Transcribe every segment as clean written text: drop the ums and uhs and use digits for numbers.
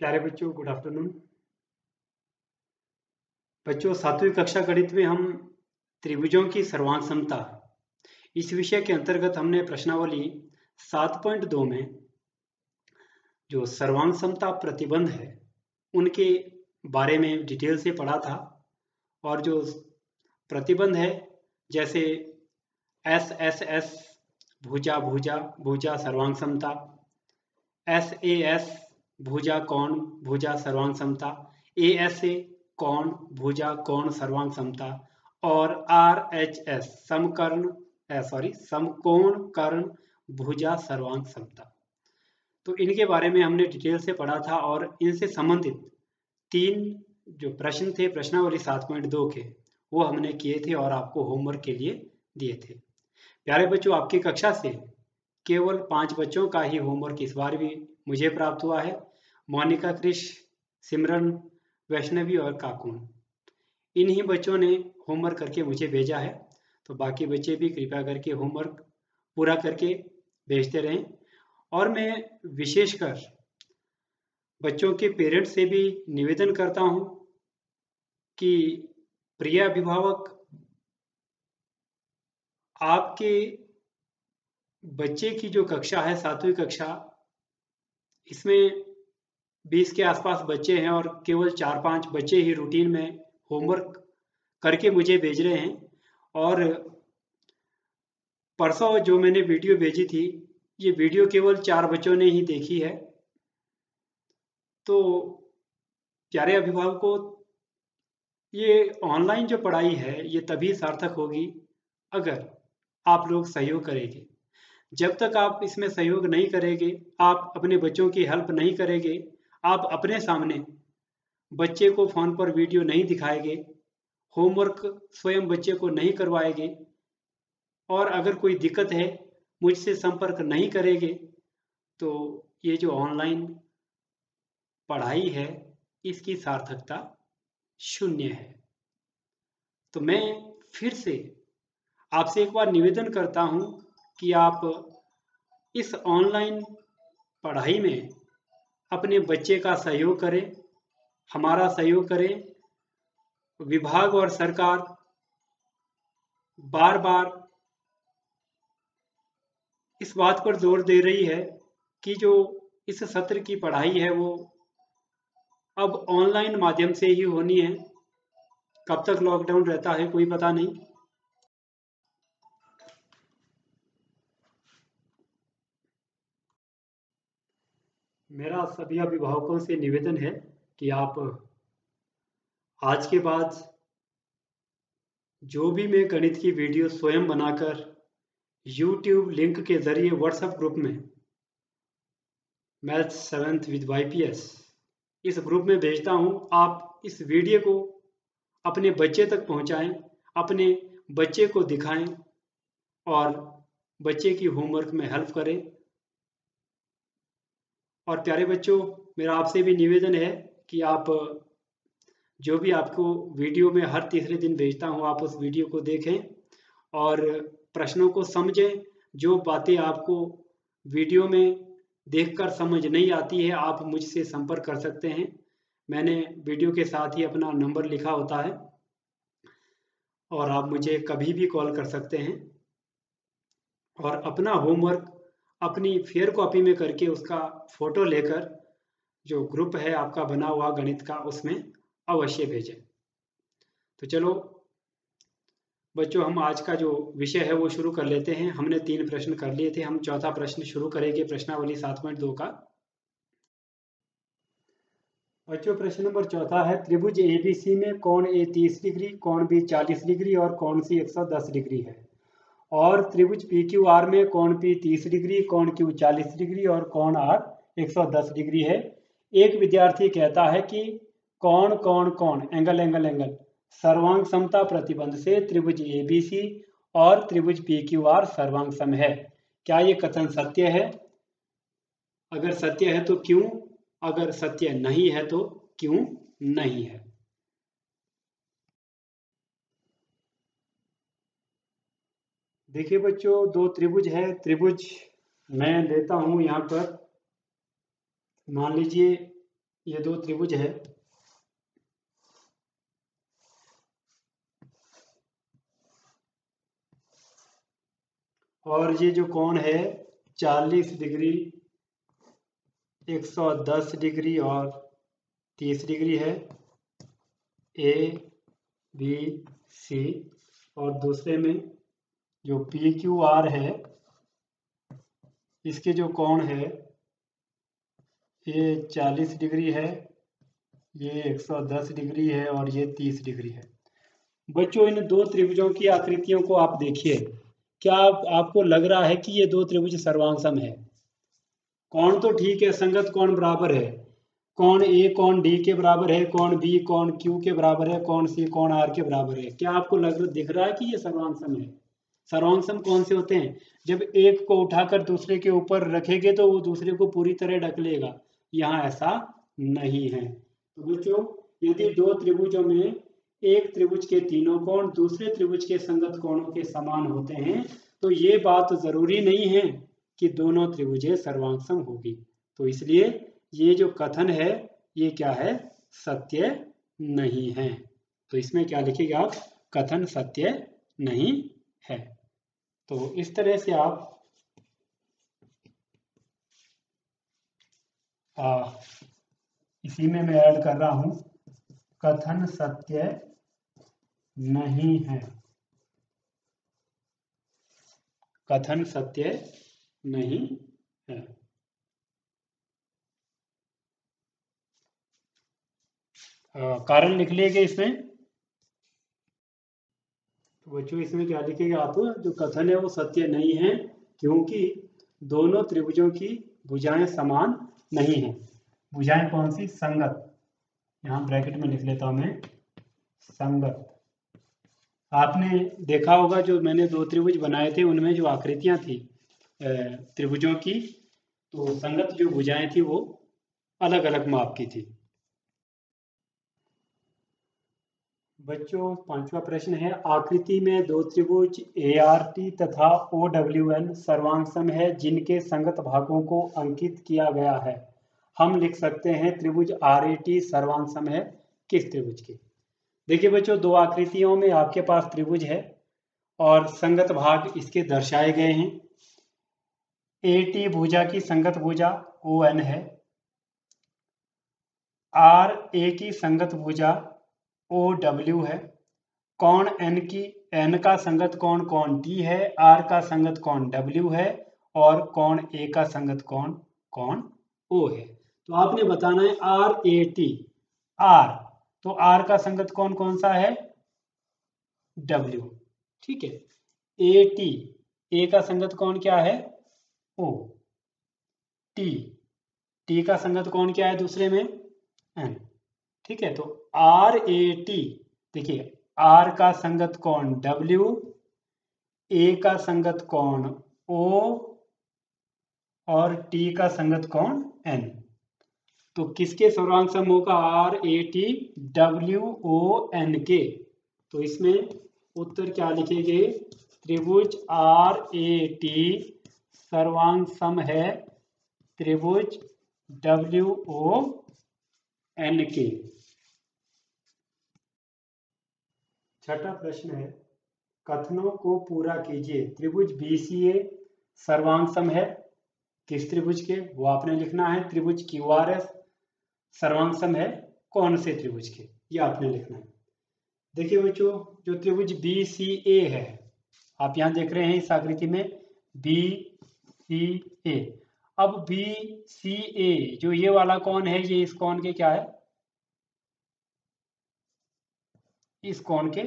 प्यारे बच्चों, good afternoon. बच्चों, 7वीं कक्षा गणित में हम त्रिभुजों की सर्वांग समता इस विषय के अंतर्गत हमने प्रश्नावली 7.2 में जो सर्वांग समता प्रतिबंध है उनके बारे में डिटेल से पढ़ा था। और जो प्रतिबंध है, जैसे एस एस एस भुजा भुजा भुजा सर्वांग समता, एस ए एस भुजा कोण भुजा सर्वांग समता, ए एस ए कोण भुजा कोण सर्वांग समता और आर एच एस समकोण कर्ण भुजा सर्वांग समता। तो इनके बारे में हमने डिटेल से पढ़ा था और इनसे संबंधित 3 जो प्रश्न थे प्रश्नावली 7.2 के, वो हमने किए थे और आपको होमवर्क के लिए दिए थे। प्यारे बच्चों, आपकी कक्षा से केवल 5 बच्चों का ही होमवर्क इस बार भी मुझे प्राप्त हुआ है। मोनिका, क्रिश, सिमरन, वैष्णवी और काकुन, इन्हीं बच्चों ने होमवर्क करके मुझे भेजा है। तो बाकी बच्चे भी कृपया करके होमवर्क पूरा करके भेजते रहें। और मैं विशेषकर बच्चों के पेरेंट्स से भी निवेदन करता हूं कि प्रिय अभिभावक, आपके बच्चे की जो कक्षा है 7वीं कक्षा, इसमें 20 के आसपास बच्चे हैं और केवल 4-5 बच्चे ही रूटीन में होमवर्क करके मुझे भेज रहे हैं। और परसों जो मैंने वीडियो भेजी थी, ये वीडियो केवल 4 बच्चों ने ही देखी है। तो प्यारे अभिभावकों, ये ऑनलाइन जो पढ़ाई है ये तभी सार्थक होगी अगर आप लोग सहयोग करेंगे। जब तक आप इसमें सहयोग नहीं करेंगे, आप अपने बच्चों की हेल्प नहीं करेंगे, आप अपने सामने बच्चे को फ़ोन पर वीडियो नहीं दिखाएंगे, होमवर्क स्वयं बच्चे को नहीं करवाएंगे और अगर कोई दिक्कत है मुझसे संपर्क नहीं करेंगे, तो ये जो ऑनलाइन पढ़ाई है इसकी सार्थकता शून्य है। तो मैं फिर से आपसे एक बार निवेदन करता हूं कि आप इस ऑनलाइन पढ़ाई में अपने बच्चे का सहयोग करें, हमारा सहयोग करें। विभाग और सरकार बार बार इस बात पर जोर दे रही है कि जो इस सत्र की पढ़ाई है वो अब ऑनलाइन माध्यम से ही होनी है। कब तक लॉकडाउन रहता है कोई पता नहीं। मेरा सभी अभिभावकों से निवेदन है कि आप आज के बाद जो भी मैं गणित की वीडियो स्वयं बनाकर YouTube लिंक के जरिए व्हाट्सएप ग्रुप में मैथ्स 7th विद YPS इस ग्रुप में भेजता हूं, आप इस वीडियो को अपने बच्चे तक पहुंचाएं, अपने बच्चे को दिखाएं और बच्चे की होमवर्क में हेल्प करें। और प्यारे बच्चों, मेरा आपसे भी निवेदन है कि आप जो भी आपको वीडियो में हर तीसरे दिन भेजता हूं, आप उस वीडियो को देखें और प्रश्नों को समझें। जो बातें आपको वीडियो में देखकर समझ नहीं आती है, आप मुझसे संपर्क कर सकते हैं। मैंने वीडियो के साथ ही अपना नंबर लिखा होता है और आप मुझे कभी भी कॉल कर सकते हैं और अपना होमवर्क अपनी फेयर कॉपी में करके उसका फोटो लेकर जो ग्रुप है आपका बना हुआ गणित का, उसमें अवश्य भेजें। तो चलो बच्चों, हम आज का जो विषय है वो शुरू कर लेते हैं। हमने 3 प्रश्न कर लिए थे, हम चौथा प्रश्न शुरू करेंगे प्रश्नावली 7.2 का। बच्चों, प्रश्न नंबर चौथा है, त्रिभुज ABC में कोण A 30 डिग्री, कोण B 40 डिग्री और कोण C 110 डिग्री है। और त्रिभुज PQR में कोण P 30 डिग्री, कोण Q 40 डिग्री और कोण R 110 डिग्री है। एक विद्यार्थी कहता है कि कोण कोण कोण एंगल एंगल एंगल सर्वांग समता प्रतिबंध से त्रिभुज ABC और त्रिभुज PQR सर्वांग सम है। क्या ये कथन सत्य है? अगर सत्य है तो क्यों? अगर सत्य नहीं है तो क्यों नहीं है? देखिए बच्चों, 2 त्रिभुज है। त्रिभुज मैं लेता हूं यहां पर, मान लीजिए ये दो त्रिभुज है, और ये जो कोण है 40 डिग्री, 110 डिग्री और 30 डिग्री है, ए बी सी। और दूसरे में जो पी क्यू आर है, इसके जो कोण है ये 40 डिग्री है, ये 110 डिग्री है और ये 30 डिग्री है। बच्चों, इन दो त्रिभुजों की आकृतियों को आप देखिए, क्या आपको लग रहा है कि ये दो त्रिभुज सर्वांग है? कोण तो ठीक है, संगत कोण बराबर है, कोण ए कोण डी के बराबर है, कोण बी कोण क्यू के बराबर है, कोण सी कोण आर के बराबर है। क्या आपको दिख रहा है कि ये सर्वांग है? सर्वांग कौन से होते हैं? जब एक को उठाकर दूसरे के ऊपर रखेंगे तो वो दूसरे को पूरी तरह ढक लेगा। यहाँ ऐसा नहीं है। तो बच्चों, यदि दो त्रिभुजों में एक त्रिभुज के तीनों कोण दूसरे त्रिभुज के संगत कोणों के समान होते हैं, तो ये बात जरूरी नहीं है कि दोनों त्रिभुजें सर्वांग होगी। तो इसलिए ये जो कथन है ये क्या है? सत्य नहीं है। तो इसमें क्या लिखेगा आप? कथन सत्य नहीं है। तो इस तरह से आप इसी में मैं ऐड कर रहा हूं, कथन सत्य नहीं है, कथन सत्य नहीं है। कारण लिख लिए इसमें। तो बच्चों, इसमें क्या लिखेगा आप? जो कथन है वो सत्य नहीं है, क्योंकि दोनों त्रिभुजों की भुजाएं समान नहीं है। भुजाएं कौन सी? संगत। यहाँ ब्रैकेट में लिख लेता हूं मैं, संगत। आपने देखा होगा जो मैंने दो त्रिभुज बनाए थे उनमें जो आकृतियां थी त्रिभुजों की, तो संगत जो भुजाएं थी वो अलग अलग माप की थी। बच्चों, पांचवा प्रश्न है, आकृति में दो त्रिभुज ART तथा OWN सर्वांग है जिनके संगत भागों को अंकित किया गया है। हम लिख सकते हैं त्रिभुज RAT सर्वांग है किस त्रिभुज के? देखिए बच्चों, दो आकृतियों में आपके पास त्रिभुज है और संगत भाग इसके दर्शाए गए हैं। AT भुजा की संगत भुजा ON है, RA की संगत भुजा OW है, कोण N का संगत कोण T है, R का संगत कोण W है और कोण A का संगत कोण O है। तो आपने बताना है RAT, R, तो R का संगत कोण कौन सा है? W, ठीक है। AT, A का संगत कोण क्या है? O, T का संगत कोण क्या है दूसरे में? N, ठीक है। तो RAT, देखिए R का संगत कोण W, A का संगत कोण O और T का संगत कोण N। तो किसके सर्वांग सम होगा? RAT WON के। तो इसमें उत्तर क्या लिखेंगे? त्रिभुज RAT सर्वांग सम है त्रिभुज WON के। छठा प्रश्न है, कथनों को पूरा कीजिए। त्रिभुज BCA सर्वांग सम है किस त्रिभुज के? वो आपने लिखना है। त्रिभुज QRS सर्वांग सम है कौन से त्रिभुज के? ये आपने लिखना है। देखिए बच्चों, जो त्रिभुज BCA है, आप यहां देख रहे हैं इस आकृति में BCA। अब BCA जो ये वाला कोण है, ये इस कोण के क्या है? इस कोण के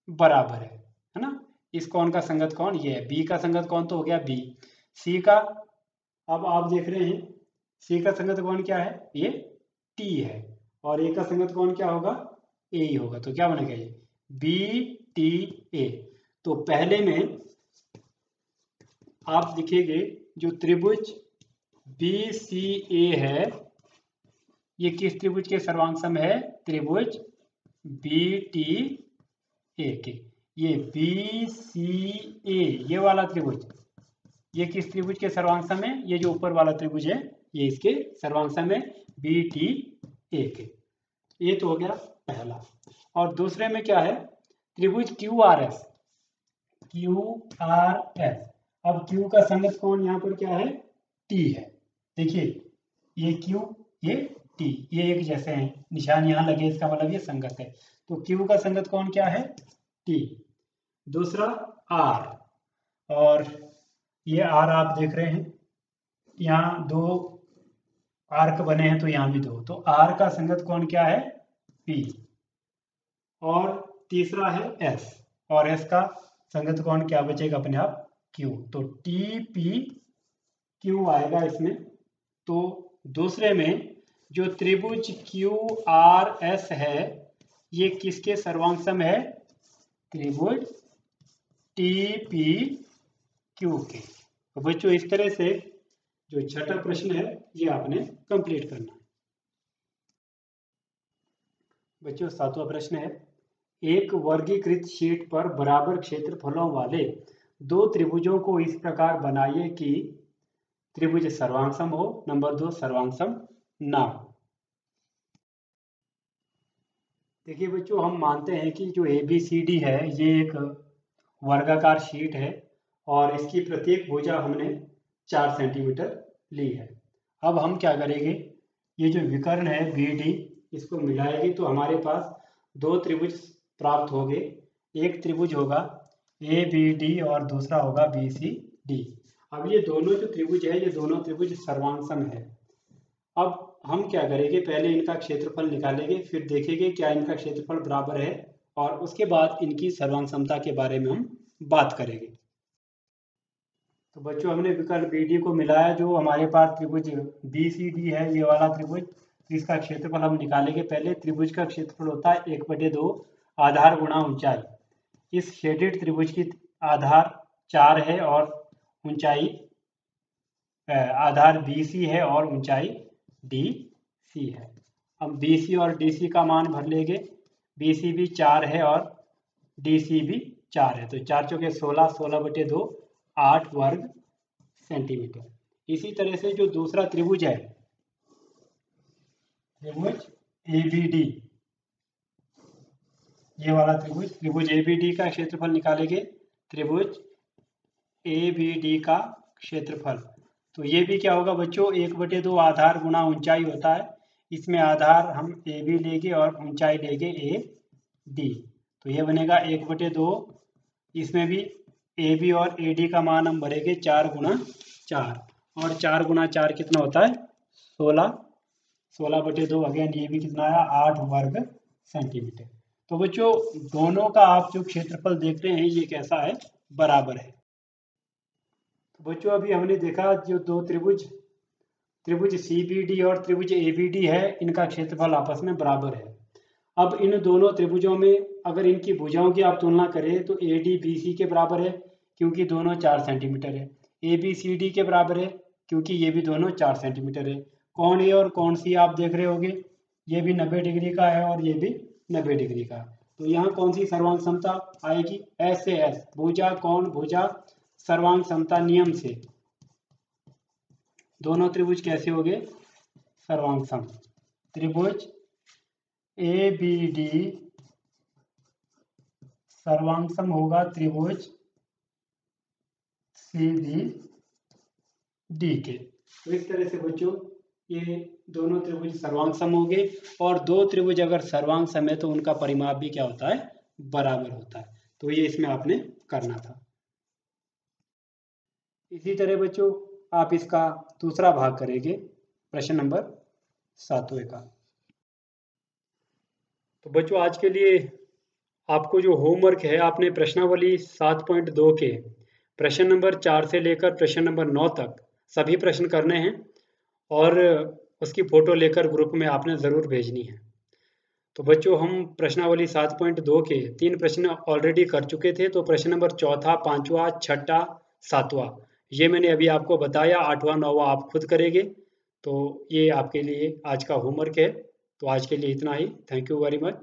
बराबर है ना? इस कोण का संगत कोण ये है। B का संगत कोण तो हो गया B। C का, अब आप देख रहे हैं C का संगत कोण क्या है? ये T है। और A का संगत कोण क्या होगा? A ही होगा। तो क्या बनेगा ये? BTA। तो पहले में आप लिखेंगे जो त्रिभुज BCA है, ये किस त्रिभुज के सर्वांग सम है? त्रिभुज BTA के। ये BCA ये वाला त्रिभुज, ये किस त्रिभुज के सर्वांग सम है? ये जो ऊपर वाला त्रिभुज है ये इसके सर्वांग सम है। BTA के। ये तो हो गया पहला। और दूसरे में क्या है, त्रिभुज QRS। QRS, अब Q का संगत कौन यहाँ पर क्या है, T है। देखिए ये Q, ये T, ये एक जैसे हैं, निशान यहाँ लगे इसका मतलब ये संगत है। तो Q का संगत कौन क्या है, T। दूसरा R, और ये R आप देख रहे हैं यहाँ दो आर्क बने हैं तो यहाँ भी दो, तो R का संगत कौन क्या है, P। और तीसरा है S, और S का संगत कौन क्या बचेगा अपने आप, Q। तो TPQ आएगा इसमें। तो दूसरे में जो त्रिभुज QRS है ये किसके सर्वांग है, त्रिभुज TPQ के। तो बच्चों इस तरह से जो छठा प्रश्न है ये आपने कंप्लीट करना है। बच्चों सातवां प्रश्न है, एक वर्गीकृत शीट पर बराबर क्षेत्रफलों वाले दो त्रिभुजों को इस प्रकार बनाइए कि त्रिभुज सर्वांगसम हो, नंबर 2 सर्वांगसम ना हो। देखिए बच्चों हम मानते हैं कि जो ABCD है ये एक वर्गाकार शीट है और इसकी प्रत्येक भुजा हमने 4 सेंटीमीटर ली है। अब हम क्या करेंगे, ये जो विकर्ण है BD इसको मिलाएंगे तो हमारे पास दो त्रिभुज प्राप्त होंगे। एक त्रिभुज होगा ABD और दूसरा होगा BCD। अब ये दोनों जो त्रिभुज है ये दोनों त्रिभुज सर्वांगसम है। अब हम क्या करेंगे, पहले इनका क्षेत्रफल निकालेंगे, फिर देखेंगे क्या इनका क्षेत्रफल बराबर है और उसके बाद इनकी सर्वांग समता के बारे में हम बात करेंगे। तो बच्चों हमने विकर्ण BD को मिलाया, जो हमारे पास त्रिभुज BCD है ये वाला त्रिभुज, इसका क्षेत्रफल हम निकालेंगे। पहले त्रिभुज का क्षेत्रफल होता है 1/2 आधार गुणा ऊंचाई। इस शेडेड त्रिभुज की आधार 4 है और ऊंचाई आधार BC है और ऊंचाई DC है। अब BC और DC का मान भर लेंगे। BC भी 4 है और DC भी 4 है, तो 4 चौके 16, 16/2 8 वर्ग सेंटीमीटर। इसी तरह से जो दूसरा त्रिभुज है त्रिभुज ABD, ये वाला त्रिभुज ABD का क्षेत्रफल निकालेंगे। त्रिभुज ABD का क्षेत्रफल, तो ये भी क्या होगा बच्चों, 1/2 आधार गुणा ऊंचाई होता है। इसमें आधार हम AB लेंगे और ऊंचाई लेंगे AD, तो ये बनेगा 1/2। इसमें भी AB और AD का मान हम भरेंगे 4 × 4, और 4 × 4 कितना होता है 16, 16/2 अगेन ये भी कितना आया 8 वर्ग सेंटीमीटर। तो बच्चों दोनों का आप जो क्षेत्रफल देख रहे हैं ये कैसा है, बराबर है। तो बच्चों अभी हमने देखा जो दो त्रिभुज CBD और त्रिभुज ABD है इनका क्षेत्रफल आपस में बराबर है। अब इन दोनों त्रिभुजों में अगर इनकी भुजाओं की आप तुलना करें तो AD BC के बराबर है क्योंकि दोनों 4 सेंटीमीटर है। AB CD के बराबर है क्योंकि ये भी दोनों 4 सेंटीमीटर है। कौन A और कौन C आप देख रहे होंगे, ये भी 90 डिग्री का है और ये भी 90 डिग्री का। तो यहाँ कौन सी सर्वांग समता आएगी, S से S, भुजा कौन, भुजा सर्वांग समता नियम से दोनों त्रिभुज कैसे हो गए, सर्वांग सम। त्रिभुज ABD सर्वांग सम होगा त्रिभुज CBD के। तो इस तरह से बच्चों ये दोनों त्रिभुज सर्वांग सम हो गए, और दो त्रिभुज अगर सर्वांग सम है तो उनका परिमाप भी क्या होता है, बराबर होता है। तो ये इसमें आपने करना था। इसी तरह बच्चों आप इसका दूसरा भाग करेंगे, प्रश्न नंबर 7वें का। तो बच्चों आज के लिए आपको जो होमवर्क है, आपने प्रश्नावली 7.2 के प्रश्न नंबर 4 से लेकर प्रश्न नंबर 9 तक सभी प्रश्न करने हैं और उसकी फोटो लेकर ग्रुप में आपने ज़रूर भेजनी है। तो बच्चों हम प्रश्नावली 7.2 के 3 प्रश्न ऑलरेडी कर चुके थे। तो प्रश्न नंबर 4, 5वां, 6, 7वां ये मैंने अभी आपको बताया, 8वां 9वां आप खुद करेंगे। तो ये आपके लिए आज का होमवर्क है। तो आज के लिए इतना ही। Thank you very much.